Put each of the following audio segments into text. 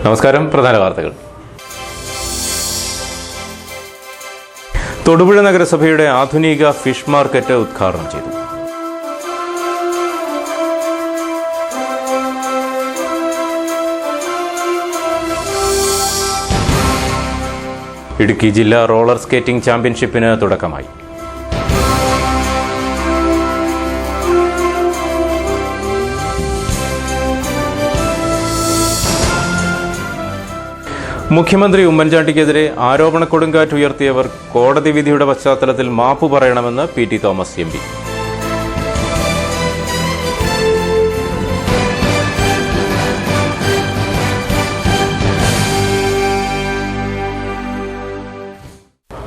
നമസ്കാരം. പ്രധാന വാർത്തകൾ. തൊടുപുഴ നഗരസഭയുടെ ആധുനിക ഫിഷ് മാർക്കറ്റ് ഉദ്ഘാടനം ചെയ്തു. ഇടുക്കി ജില്ലാ റോളർ സ്കേറ്റിംഗ് ചാമ്പ്യൻഷിപ്പിന് തുടക്കമായി. മുഖ്യമന്ത്രി ഉമ്മൻചാണ്ടിക്കെതിരെ ആരോപണ കൊടുങ്കാറ്റ് ഉയർത്തിയവർ കോടതി വിധിയുടെ പശ്ചാത്തലത്തിൽ മാപ്പ് പറയണമെന്ന് പി.ടി. Thomas MP.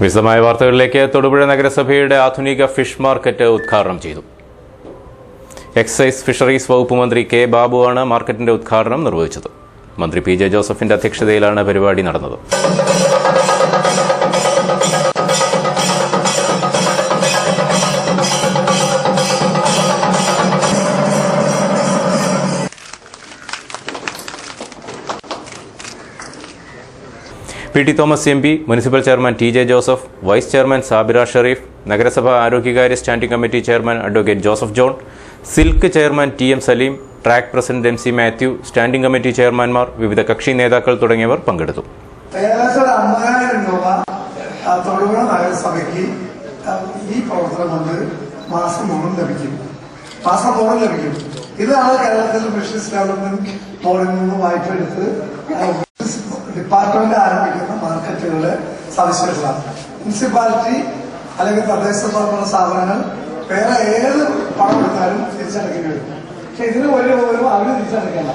വിശദമായ വാർത്തകളിലേക്ക്. തൊടുപുഴ നഗരസഭയുടെ ആധുനിക ഫിഷ് മാർക്കറ്റ് ഉദ്ഘാടനം ചെയ്തു. എക്സൈസ് ഫിഷറീസ് വകുപ്പ് മന്ത്രി കെ ബാബുവാണ് മാർക്കറ്റിന്റെ ഉദ്ഘാടനം നിർവഹിച്ചത്. മന്ത്രി പി ജെ ജോസഫിന്റെ അധ്യക്ഷതയിലാണ് പരിപാടി നടന്നത്. P T. Thomas MP., municipal chairman T J Joseph, vice chairman Sabira Sherif, നഗരസഭ ആരോഗ്യകാര്യ standing committee chairman advocate Joseph John, SILK chairman T M Salim, TRACK president M C Mathew, standing committee ചെയർമാൻമാർ, വിവിധ കക്ഷി നേതാക്കൾ തുടങ്ങിയവർ പങ്കെടുത്തു. ഏകദേശം 50,000 രൂപ തൊടുപുഴ നഗരസഭയ്ക്ക് ഈ പ്രവർത്തനം കൊണ്ട് മാസം തോറും ലഭിക്കും. ഇതാണ് കേരളത്തിൽ ഫിഷറീസ് ഡെവലപ്മെന്റ് ബോർഡിൽ നിന്ന് വായ്പ എടുത്ത് ഡിപ്പാർട്ട്മെന്റ് ആരംഭിക്കുന്ന മാർക്കറ്റുകളുടെ സവിശേഷത. മുനിസിപ്പാലിറ്റി അല്ലെങ്കിൽ തദ്ദേശ സ്വയംഭരണ സ്ഥാപനങ്ങൾ വേറെ ഏത് പണം എടുത്താലും തിരിച്ചടക്കേണ്ടി വരും. പക്ഷെ ഇതിന് പോലും അവര് തിരിച്ചടക്കണ്ട,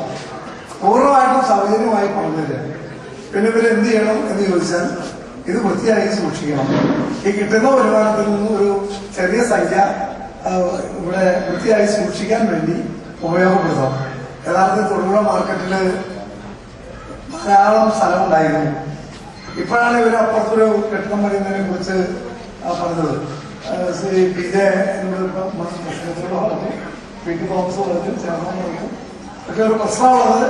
പൂർണ്ണമായിട്ടും സൗജന്യമായി പണം തരിക. പിന്നെ ഇവര് എന്ത് ചെയ്യണം എന്ന് ചോദിച്ചാൽ ഇത് വൃത്തിയായി സൂക്ഷിക്കണം. ഈ കിട്ടുന്ന വരുമാനത്തിൽ നിന്ന് ഒരു ചെറിയ സംഖ്യ ഇവിടെ വൃത്തിയായി സൂക്ഷിക്കാൻ വേണ്ടി ഉപയോഗപ്പെടുത്തണം. യഥാർത്ഥത്തിൽ തൊടുപുഴ മാർക്കറ്റില് ധാരാളം സ്ഥലമുണ്ടായിരുന്നു. ഇപ്പോഴാണ് ഇവര് അപ്പുറത്തൊരു കെട്ടിടം പണിയുന്നതിനെ കുറിച്ച് പറഞ്ഞത്. Shri P J PT. Thomas പറഞ്ഞു, ചെയർമാൻ പറഞ്ഞു. പക്ഷെ ഒരു പ്രശ്നമുള്ളത്,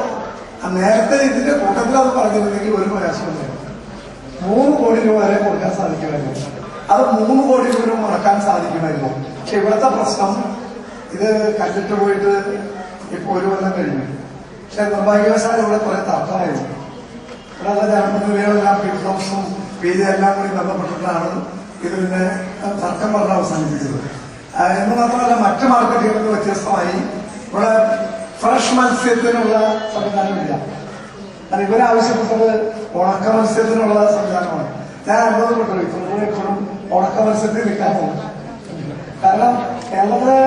നേരത്തെ ഇതിന്റെ കൂട്ടത്തിൽ അത് പറഞ്ഞിരുന്നെങ്കിൽ ഒരു പ്രയാസമുണ്ടായിരുന്നു. 3 കോടി രൂപ വരെ കൊടുക്കാൻ സാധിക്കുമായിരുന്നു. അത് 3 കോടി രൂപ മുടക്കാൻ സാധിക്കുമായിരുന്നു. പക്ഷെ ഇവിടുത്തെ പ്രശ്നം, ഇത് കല്ലിട്ട് പോയിട്ട് ഇപ്പൊ 1 കൊല്ലം കഴിഞ്ഞു. പക്ഷെ നിർഭാഗ്യവശാൽ ഇവിടെ കുറെ തർക്കമായിരുന്നു. ഇവിടെ ജനപ്രതിനിധികളെല്ലാം പി.ടി. തോമസും പി ജെ എല്ലാം കൂടി ബന്ധപ്പെട്ടിട്ടാണ് ഇതിന്റെ തർക്കം പറഞ്ഞ് അവസാനിപ്പിച്ചത്. എന്ന് മാത്രമല്ല, മറ്റു മാർക്കറ്റുകളിൽ നിന്ന് വ്യത്യസ്തമായി ഇവിടെ ഫ്രഷ് മത്സ്യത്തിനുള്ള സംവിധാനമില്ല. അത് ഇവരാവശ്യപ്പെട്ടത് ഉണക്ക മത്സ്യത്തിനുള്ള സംവിധാനമാണ്. ഞാൻ അത്ഭുതപ്പെട്ടു. ഇപ്പോഴും ഉണക്ക മത്സ്യത്തിൽ നിൽക്കാൻ പോകും. കാരണം കേരളത്തിലെ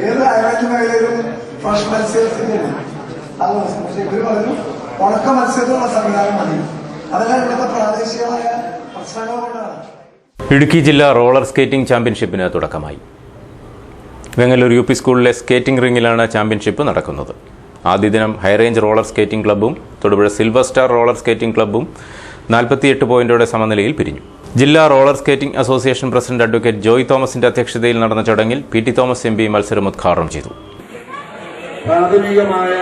ഏത് ആരോഗ്യ മേഖലയിലും ഫ്രഷ് മത്സ്യത്തിന്റെ അത്, പക്ഷെ ഇവര് പറഞ്ഞു ഉണക്ക മത്സ്യത്തിനുള്ള സംവിധാനം മതി. അതെല്ലാം ഇവിടുത്തെ പ്രാദേശികമായ പ്രശ്നങ്ങൾ കൊണ്ടാണ്. ഇടുക്കി ജില്ലാ റോളർ സ്കേറ്റിംഗ് ചാമ്പ്യൻഷിപ്പിന് തുടക്കമായി. വെങ്ങല്ലൂർ യു പി സ്കൂളിലെ സ്കേറ്റിംഗ് റിംഗിലാണ് ചാമ്പ്യൻഷിപ്പ് നടക്കുന്നത്. ആദ്യ ദിനം ഹൈറേഞ്ച് റോളർ സ്കേറ്റിംഗ് ക്ലബ്ബും Thodupuzha silver star roller skating ക്ലബ്ബും 48 പോയിന്റോടെ സമനിലയിൽ പിരിഞ്ഞു. ജില്ലാ roller skating association president advocate Joy തോമസിന്റെ അധ്യക്ഷതയിൽ നടന്ന ചടങ്ങിൽ പി.ടി. Thomas MP. മത്സരം ഉദ്ഘാടനം ചെയ്തു. പ്രാഥമികമായ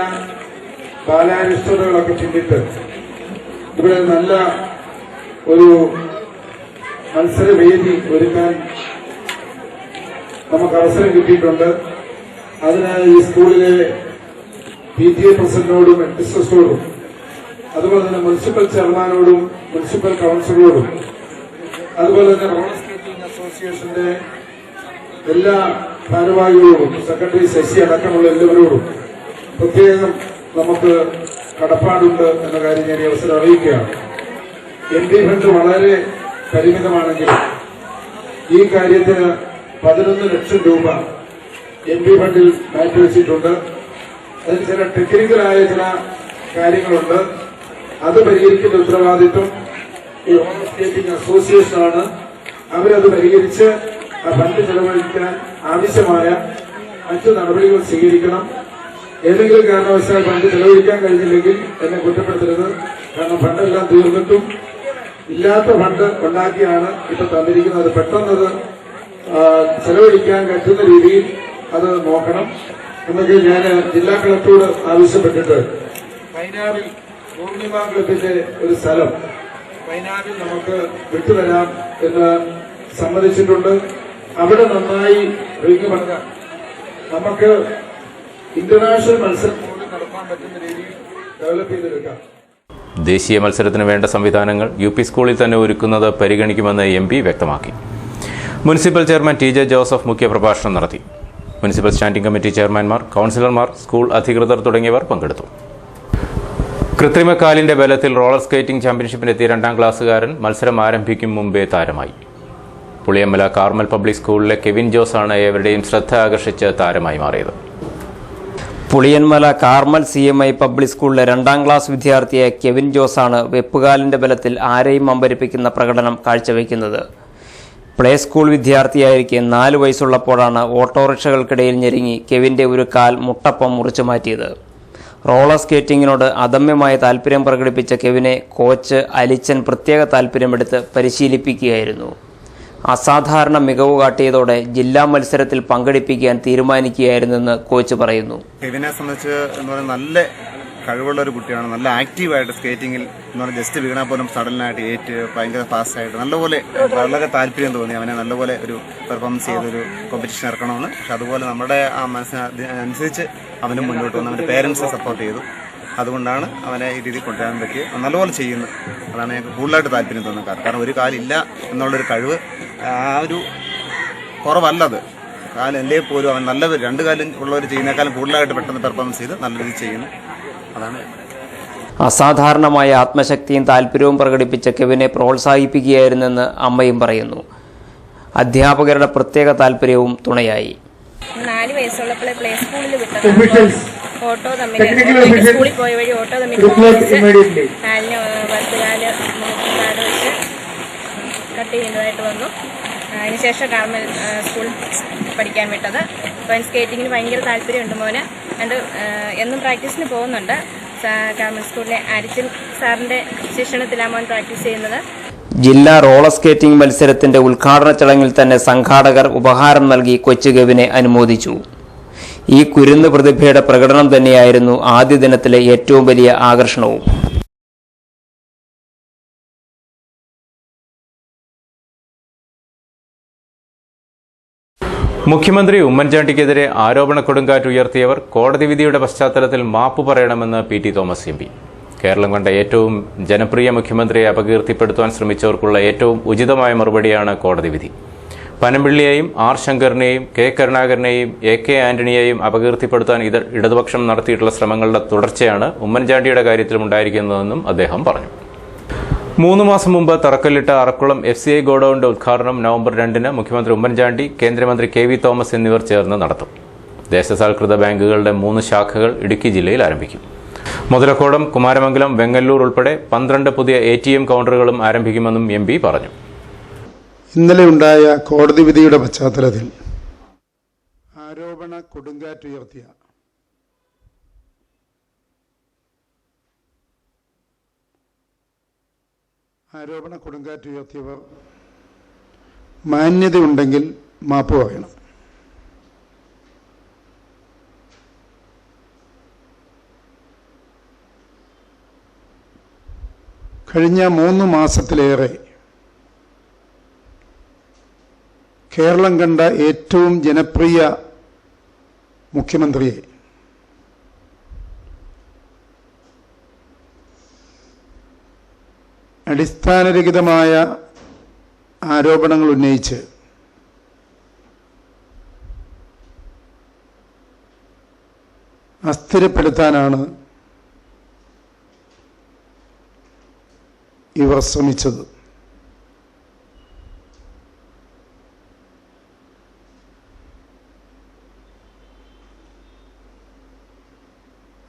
ബാലാരിഷ്ടതകളൊക്കെ ചിന്തിട്ട് ഇവിടെ നല്ല ഒരു മത്സരവേദി ഒരുക്കാൻ നമുക്ക് അവസരം കിട്ടിയിട്ടുണ്ട്. അതിന് ഈ സ്കൂളിലെ PTA പ്രസിഡന്റിനോടും ഹെഡ്മിസ്ട്രസിനോടും അതുപോലെ തന്നെ മുനിസിപ്പൽ ചെയർമാനോടും മുനിസിപ്പൽ കൌൺസിലറോടും അതുപോലെ തന്നെ റോളർ സ്കേറ്റിംഗ് അസോസിയേഷന്റെ എല്ലാ ഭാരവാഹികളോടും സെക്രട്ടറി ശശി അടക്കമുള്ള എല്ലാവരോടും പ്രത്യേകം നമുക്ക് കടപ്പാടുണ്ട് എന്ന കാര്യം ഞാൻ ഈ അവസരം അറിയിക്കുകയാണ്. MP ഫണ്ട് വളരെ പരിമിതമാണെങ്കിലും ഈ കാര്യത്തിന് 11 ലക്ഷം രൂപ MP ഫണ്ടിൽ മാറ്റിവെച്ചിട്ടുണ്ട്. അതിൽ ചില ടെക്നിക്കലായ ചില കാര്യങ്ങളുണ്ട്. അത് പരിഹരിക്കുന്ന ഉത്തരവാദിത്വം ഈ റോളർ സ്കേറ്റിംഗ് അസോസിയേഷനാണ്. അവരത് പരിഹരിച്ച് ആ ഫണ്ട് ചെലവഴിക്കാൻ ആവശ്യമായ മറ്റു നടപടികൾ സ്വീകരിക്കണം. ഏതെങ്കിലും കാരണവശാൽ ഫണ്ട് ചെലവഴിക്കാൻ കഴിഞ്ഞില്ലെങ്കിൽ എന്നെ കുറ്റപ്പെടുത്തരുത്. കാരണം ഫണ്ടെല്ലാം തീർന്നിട്ടും ഇല്ലാത്ത ഫണ്ട് ഉണ്ടാക്കിയാണ് ഇപ്പൊ തന്നിരിക്കുന്നത്. പെട്ടെന്നത് ചെലവഴിക്കാൻ പറ്റുന്ന രീതിയിൽ അത് നോക്കണം എന്നൊക്കെ ഞാൻ ജില്ലാ കളക്ടറോട് ആവശ്യപ്പെട്ടിട്ട് ഫൈനാവിൽ പൂർണിമ ക്ലബിന്റെ ഒരു സ്ഥലം വയനാട്ടിൽ നമുക്ക് വിട്ടുതരാം എന്ന് സമ്മതിച്ചിട്ടുണ്ട്. അവിടെ നന്നായി റിംഗ് പണിതാൽ നമുക്ക് ഇന്റർനാഷണൽ മത്സരം കൂടി നടത്താൻ പറ്റുന്ന രീതിയിൽ ഡെവലപ്പ് ചെയ്തെടുക്കാം. ദേശീയ മത്സരത്തിന് വേണ്ട സംവിധാനങ്ങൾ UP സ്കൂളിൽ തന്നെ ഒരുക്കുന്നത് പരിഗണിക്കുമെന്ന് MP വ്യക്തമാക്കി. മുനിസിപ്പൽ ചെയർമാൻ TJ ജോസഫ് മുഖ്യപ്രഭാഷണം നടത്തി. മുനിസിപ്പൽ സ്റ്റാൻഡിംഗ് കമ്മിറ്റി ചെയർമാൻമാർ, കൗൺസിലർമാർ, സ്കൂൾ അധികൃതർ തുടങ്ങിയവർ പങ്കെടുത്തു. കൃത്രിമക്കാലിന്റെ ബലത്തിൽ റോളർ സ്കേറ്റിംഗ് ചാമ്പ്യൻഷിപ്പിനെത്തിയ 2ാം ക്ലാസ്സുകാരൻ മത്സരം ആരംഭിക്കും മുമ്പേ താരമായി. പുളിയമ്മല കാർമൽ പബ്ലിക് സ്കൂളിലെ കെവിൻ ജോസാണ് ഏവരുടെയും ശ്രദ്ധ ആകർഷിച്ച് താരമായി മാറിയത്. പുളിയന്മല കാർമൽ CMI പബ്ലിക് സ്കൂളിലെ 2ാം ക്ലാസ് വിദ്യാർത്ഥിയായ കെവിൻ ജോസാണ് വെപ്പുകാലിന്റെ ബലത്തിൽ ആരെയും അമ്പരിപ്പിക്കുന്ന പ്രകടനം കാഴ്ചവെക്കുന്നത്. പ്ലേ സ്കൂൾ വിദ്യാർത്ഥിയായിരിക്കെ 4 വയസ്സുള്ളപ്പോഴാണ് ഓട്ടോറിക്ഷകൾക്കിടയിൽ ഞെരുങ്ങി കെവിന്റെ ഒരു കാൽ മുട്ടപ്പം മുറിച്ചു മാറ്റിയത്. റോളർ സ്കേറ്റിങ്ങിനോട് അദമ്യമായ താല്പര്യം പ്രകടിപ്പിച്ച കെവിനെ കോച്ച് അലിച്ചൻ പ്രത്യേക താല്പര്യമെടുത്ത് പരിശീലിപ്പിക്കുകയായിരുന്നു. അസാധാരണ മികവ് കാട്ടിയതോടെ ജില്ലാ മത്സരത്തിൽ പങ്കെടുപ്പിക്കാൻ തീരുമാനിക്കുകയായിരുന്നെന്ന് കോച്ച് പറയുന്നു. കെവിനെ സംബന്ധിച്ച് എന്ന് പറയുന്നത് നല്ല കഴിവുള്ള ഒരു കുട്ടിയാണ്. നല്ല ആക്റ്റീവായിട്ട് സ്കേറ്റിങ്ങിൽ എന്ന് പറഞ്ഞാൽ ജസ്റ്റ് വീണാൽ പോലും സഡനായിട്ട് ഭയങ്കര ഫാസ്റ്റായിട്ട് നല്ലപോലെ വളരെ താല്പര്യം തോന്നി. അവനെ നല്ലപോലെ ഒരു പെർഫോമൻസ് ചെയ്തൊരു കോമ്പറ്റീഷൻ ഇറക്കണമെന്ന്. പക്ഷെ അതുപോലെ നമ്മുടെ ആ മനസ്സിനനുസരിച്ച് അവനും മുന്നോട്ട് വന്ന് അവൻ്റെ പേരൻസ് സപ്പോർട്ട് ചെയ്തു. അതുകൊണ്ടാണ് അവനെ ഈ രീതിയിൽ കൊണ്ടുവരാൻ പറ്റിയത്. നല്ലപോലെ ചെയ്യുന്നു. അതാണ് ഞങ്ങൾക്ക് കൂടുതലായിട്ട് താല്പര്യം തോന്നുന്നത്. കാരണം ഒരു കാലില്ല എന്നുള്ളൊരു കഴിവ് ആ ഒരു കുറവല്ലത്. കാലല്ലേ പോലും അവൻ നല്ല 2 കാലും ഉള്ളവർ ചെയ്യുന്നേക്കാളും കൂടുതലായിട്ട് പെട്ടെന്ന് പെർഫോമൻസ് ചെയ്ത് നല്ല രീതിയിൽ ചെയ്യുന്നു. അതാണ് അസാധാരണമായ ആത്മശക്തിയും താല്പര്യവും പ്രകടിപ്പിച്ച കെവിനെ പ്രോത്സാഹിപ്പിക്കുകയായിരുന്നെന്ന് അമ്മയും പറയുന്നു. അധ്യാപകരുടെ പ്രത്യേക താല്പര്യവും തുണയായി. 4 വയസ്സുള്ളപ്പോഴേ പ്ലേ സ്കൂളിൽ വിട്ടത്. ഓട്ടോ തമ്മിൽ സ്കൂളിൽ പോയ വഴി ഓട്ടോ തമ്മിൽ കാലിന് വലത്തുകാല് വെച്ച് കട്ട് ചെയ്യുന്നതായിട്ട് വന്നു. അതിനുശേഷം കാർമൽ സ്കൂൾ പഠിക്കാൻ വിട്ടത്. അപ്പോൾ സ്കേറ്റിങ്ങിന് ഭയങ്കര താല്പര്യമുണ്ട് മോന്. and എന്നും പ്രാക്ടീസിന് പോകുന്നുണ്ട്. കാർമൽ സ്കൂളിലെ ആരിച്ചൻ സാറിൻ്റെ ശിക്ഷണത്തിലാണ് മോൻ പ്രാക്ടീസ് ചെയ്യുന്നത്. ജില്ലാ റോളർ സ്കേറ്റിംഗ് മത്സരത്തിന്റെ ഉദ്ഘാടന ചടങ്ങിൽ തന്നെ സംഘാടകർ ഉപഹാരം നൽകി കൊച്ചു കെവിനെ അനുമോദിച്ചു. ഈ കുരുന്ന് പ്രതിഭയുടെ പ്രകടനം തന്നെയായിരുന്നു ആദ്യ ദിനത്തിലെ ഏറ്റവും വലിയ ആകർഷണവും. മുഖ്യമന്ത്രി ഉമ്മൻചാണ്ടിക്കെതിരെ ആരോപണ കൊടുങ്കാറ്റ് ഉയർത്തിയവർ കോടതി വിധിയുടെ പശ്ചാത്തലത്തിൽ മാപ്പ് പറയണമെന്ന് PT തോമസ് MP. കേരളം കണ്ട ഏറ്റവും ജനപ്രിയ മുഖ്യമന്ത്രിയെ അപകീർത്തിപ്പെടുത്താൻ ശ്രമിച്ചവർക്കുള്ള ഏറ്റവും ഉചിതമായ മറുപടിയാണ് കോടതി വിധി. പനമ്പിള്ളിയെയും R ശങ്കറിനെയും K കരുണാകരനെയും AK ആന്റണിയെയും അപകീർത്തിപ്പെടുത്താൻ ഇടതുപക്ഷം നടത്തിയിട്ടുള്ള ശ്രമങ്ങളുടെ തുടർച്ചയാണ് ഉമ്മൻചാണ്ടിയുടെ കാര്യത്തിലും ഉണ്ടായിരിക്കുന്നതെന്നും അദ്ദേഹം പറഞ്ഞു. 3 മാസം മുമ്പ് തറക്കല്ലിട്ട അറക്കുളം FCI ഗോഡൌണിന്റെ ഉദ്ഘാടനം നവംബർ 2-ന് മുഖ്യമന്ത്രി ഉമ്മൻചാണ്ടി, കേന്ദ്രമന്ത്രി KV തോമസ് എന്നിവർ ചേർന്ന് നടത്തും. ദേശസാൽകൃത ബാങ്കുകളുടെ 3 ശാഖകൾ ഇടുക്കി ജില്ലയിൽ ആരംഭിക്കും. മുതലക്കോടം, കുമാരമംഗലം, വെങ്ങല്ലൂർ ഉൾപ്പെടെ 12 പുതിയ ATM കൗണ്ടറുകളും ആരംഭിക്കുമെന്നും MP പറഞ്ഞു. ഇന്നലെ ഉണ്ടായ കോടതി വിധിയുടെ പശ്ചാത്തലത്തിൽ ആരോപണ കൊടുങ്കാറ്റുയർത്തിയ കൊടുങ്കാറ്റുയർത്തിയവർ മാന്യതയുണ്ടെങ്കിൽ മാപ്പ് പറയണം. കഴിഞ്ഞ 3 മാസത്തിലേറെ കേരളം കണ്ട ഏറ്റവും ജനപ്രിയ മുഖ്യമന്ത്രിയെ അടിസ്ഥാനരഹിതമായ ആരോപണങ്ങൾ ഉന്നയിച്ച് അസ്ഥിരപ്പെടുത്താനാണ് ഇവർ ശ്രമിച്ചത്.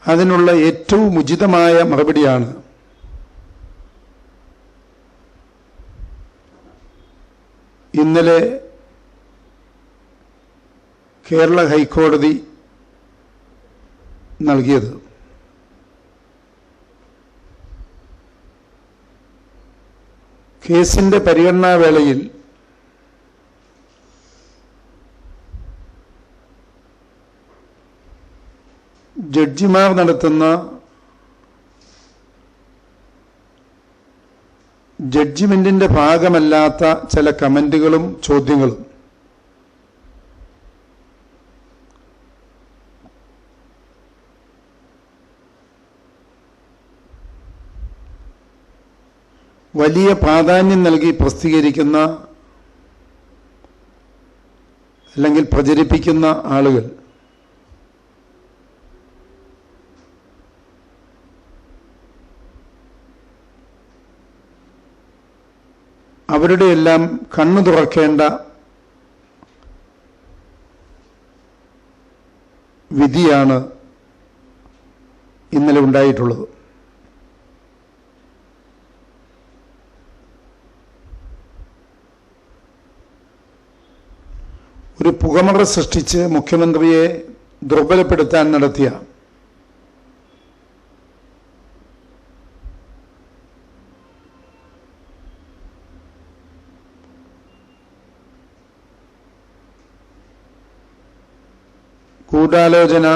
അതിനുള്ള ഏറ്റവും ഉചിതമായ മറുപടിയാണ് ഇന്നലെ കേരള ഹൈക്കോടതി നൽകിയത്. കേസിന്റെ പരിഗണനാ വേളയിൽ ജഡ്ജിമാർ നടത്തുന്ന ജഡ്ജിമെന്റിന്റെ ഭാഗമല്ലാത്ത ചില കമന്റുകളും ചോദ്യങ്ങളും വലിയ പ്രാധാന്യം നൽകി പ്രസിദ്ധീകരിക്കുന്ന അല്ലെങ്കിൽ പ്രചരിപ്പിക്കുന്ന ആളുകൾ അവരുടെ എല്ലാം കണ്ണു തുറക്കേണ്ട വിധിയാണ് ഇന്നലെ ഉണ്ടായിട്ടുള്ളത്. ഒരു പുകമറ സൃഷ്ടിച്ച് മുഖ്യമന്ത്രിയെ ദുർബലപ്പെടുത്താൻ നടത്തിയ ഗൂഢാലോചന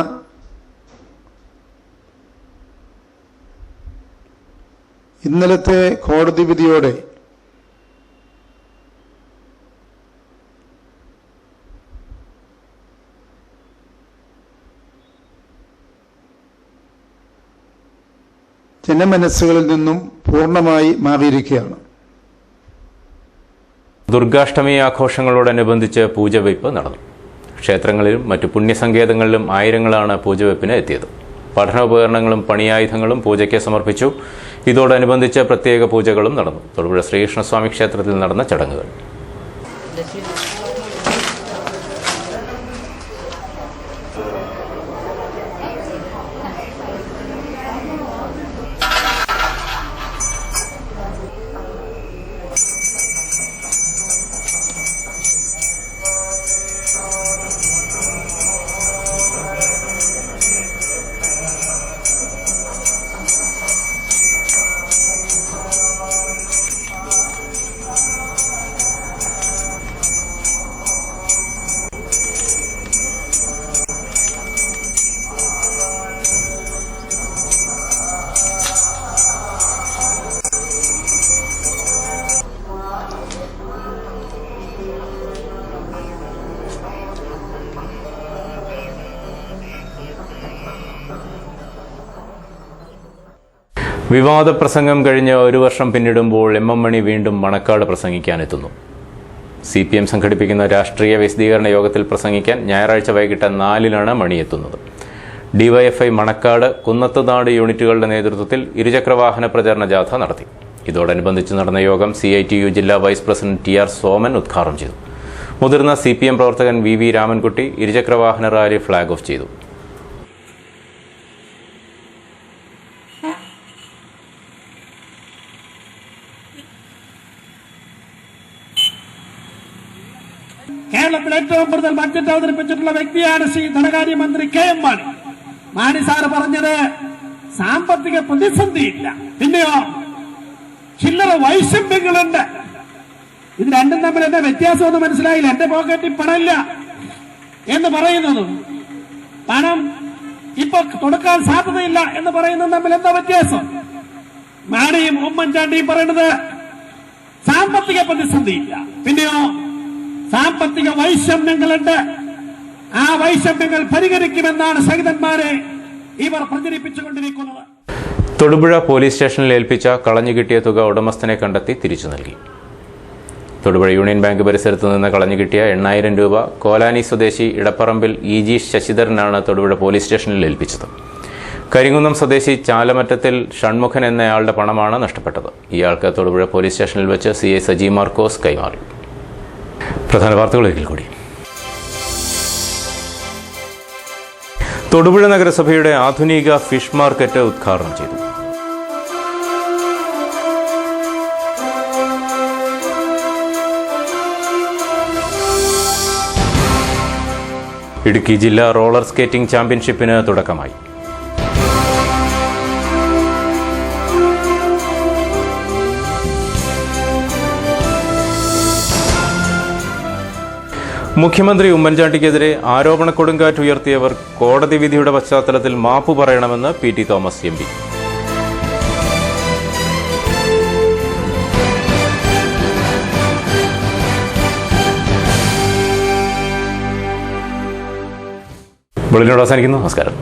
ഇന്നലത്തെ കോടതി വിധിയോടെ ജനമനസ്സുകളിൽ നിന്നും പൂർണ്ണമായി മാറിയിരിക്കുകയാണ്. ദുർഗാഷ്ടമി ആഘോഷങ്ങളോടനുബന്ധിച്ച് പൂജവയ്പ് നടന്നു. ക്ഷേത്രങ്ങളിലും മറ്റു പുണ്യസങ്കേതങ്ങളിലും ആയിരങ്ങളാണ് പൂജവയ്പ്പിന് എത്തിയത്. പഠനോപകരണങ്ങളും പണിയായുധങ്ങളും പൂജയ്ക്ക് സമർപ്പിച്ചു. ഇതോടനുബന്ധിച്ച് പ്രത്യേക പൂജകളും നടന്നു. തൊടുപുഴ ശ്രീകൃഷ്ണസ്വാമി ക്ഷേത്രത്തിൽ നടന്ന ചടങ്ങുകൾ. വിവാദ പ്രസംഗം കഴിഞ്ഞ് ഒരു വർഷം പിന്നിടുമ്പോൾ എം മണി വീണ്ടും മണക്കാട് പ്രസംഗിക്കാനെത്തുന്നു. CPM സംഘടിപ്പിക്കുന്ന രാഷ്ട്രീയ വിശദീകരണ യോഗത്തിൽ പ്രസംഗിക്കാൻ ഞായറാഴ്ച വൈകിട്ട് 4-നാണ് മണി എത്തുന്നത്. DYFI മണക്കാട്, കുന്നത്തുനാട് യൂണിറ്റുകളുടെ നേതൃത്വത്തിൽ ഇരുചക്രവാഹന പ്രചരണ ജാഥ നടത്തി. ഇതോടനുബന്ധിച്ച് നടന്ന യോഗം CITU ജില്ലാ വൈസ് പ്രസിഡന്റ് TR സോമൻ ഉദ്ഘാടനം ചെയ്തു. മുതിർന്ന CPM പ്രവർത്തകൻ VV രാമൻകുട്ടി ഇരുചക്രവാഹന റാലി ഫ്ളാഗ് ഓഫ് ചെയ്തു. കേരളത്തിൽ ഏറ്റവും കൂടുതൽ ബഡ്ജറ്റ് അവതരിപ്പിച്ചിട്ടുള്ള വ്യക്തിയാണ് ശ്രീ ധനകാര്യമന്ത്രി KM മാണി. മാണി സാറ് പറഞ്ഞത് സാമ്പത്തിക പ്രതിസന്ധിയില്ല, പിന്നെയോ ചില്ലറ വൈഷമ്യങ്ങളുണ്ട്. ഇത് രണ്ടും തമ്മിൽ എന്താ വ്യത്യാസമൊന്നും മനസ്സിലായില്ല. എന്റെ പോക്കറ്റിൽ പണമില്ല എന്ന് പറയുന്നതും പണം ഇപ്പൊ കൊടുക്കാൻ സാധ്യതയില്ല എന്ന് പറയുന്നതും തമ്മിൽ എന്താ വ്യത്യാസം? മാണിയും ഉമ്മൻചാണ്ടിയും പറയുന്നത് സാമ്പത്തിക പ്രതിസന്ധിയില്ല, പിന്നെയോ സാമ്പത്തിക വൈഷമ്യങ്ങളുണ്ട്. ആ വൈഷമ്യങ്ങൾ പരിഹരിക്കുമെന്നാണ് സഹിതന്മാരെ ഇവർ പ്രചരിപ്പിച്ചുകൊണ്ടിരിക്കുന്നത്. തൊടുപുഴ പോലീസ് സ്റ്റേഷനിൽ ഏൽപ്പിച്ച കളഞ്ഞു കിട്ടിയ തുക ഉടമസ്ഥനെ കണ്ടെത്തി തിരിച്ചു നൽകി. തൊടുപുഴ യൂണിയൻ ബാങ്ക് പരിസരത്ത് നിന്ന് കളഞ്ഞു കിട്ടിയ 8000 രൂപ കോലാനി സ്വദേശി ഇടപ്പറമ്പിൽ EG ശശിധരനാണ് തൊടുപുഴ പോലീസ് സ്റ്റേഷനിൽ ഏൽപ്പിച്ചത്. കരിങ്കുന്നം സ്വദേശി ചാലമറ്റത്തിൽ ഷൺമുഖൻ എന്നയാളുടെ പണമാണ് നഷ്ടപ്പെട്ടത്. ഇയാൾക്ക് തൊടുപുഴ പോലീസ് സ്റ്റേഷനിൽ വെച്ച് CI സജി മാർക്കോസ് കൈമാറി. പ്രധാന വാർത്തകൾ ഒരിക്കൽ കൂടി. തൊടുപുഴ നഗരസഭയുടെ ആധുനിക ഫിഷ് മാർക്കറ്റ് ഉദ്ഘാടനം ചെയ്തു. ഇടുക്കി ജില്ലാ റോളർ സ്കേറ്റിംഗ് ചാമ്പ്യൻഷിപ്പിന് തുടക്കമായി. മുഖ്യമന്ത്രി ഉമ്മൻചാണ്ടിക്കെതിരെ ആരോപണ കൊടുങ്കാറ്റ് ഉയർത്തിയവർ കോടതി വിധിയുടെ പശ്ചാത്തലത്തിൽ മാപ്പ് പറയണമെന്ന് PT തോമസ് MP. ബുള്ളറ്റിനോട് അവസാനിക്കുന്നു. നമസ്കാരം.